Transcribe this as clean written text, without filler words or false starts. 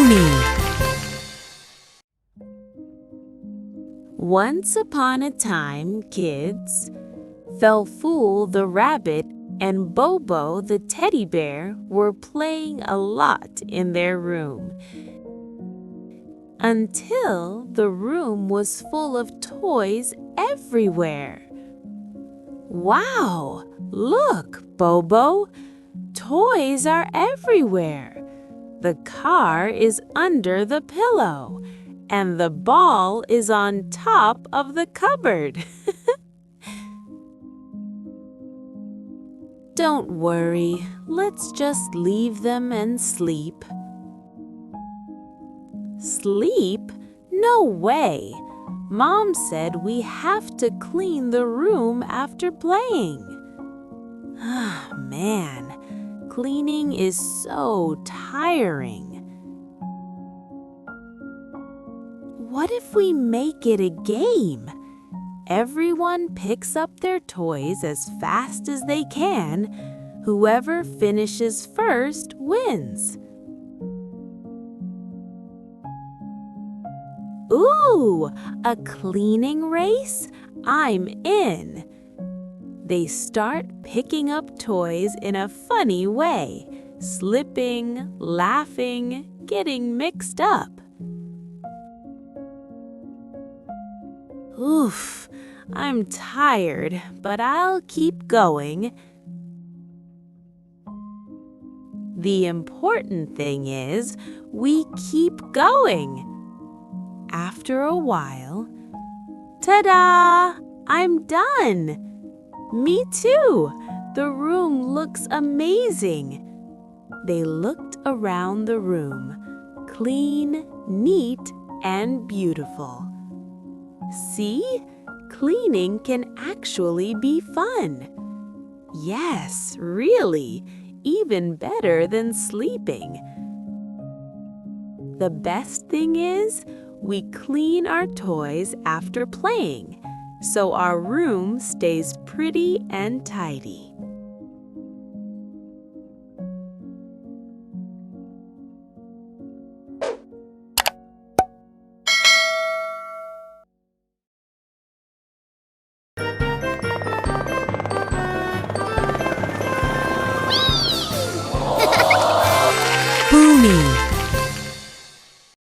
Pony. Once upon a time, kids, Felfoul the rabbit and Bobo the teddy bear were playing a lot in their room. Until the room was full of toys everywhere. Wow! Look, Bobo! Toys are everywhere. The car is under the pillow, and the ball is on top of the cupboard. Don't worry, let's just leave them and sleep. Sleep? No way! Mom said we have to clean the room after playing. Ah, man, cleaning is so tiring. What if we make it a game? Everyone picks up their toys as fast as they can. Whoever finishes first wins. Ooh, a cleaning race? I'm in. They start picking up toys in a funny way, slipping, laughing, getting mixed up. Oof, I'm tired, but I'll keep going. The important thing is we keep going. After a while, ta-da! I'm done! Me too! The room looks amazing. They looked around the room, clean, neat, and beautiful. See? Cleaning can actually be fun. Yes, really, even better than sleeping. The best thing is, we clean our toys after playing, so our room stays pretty and tidy.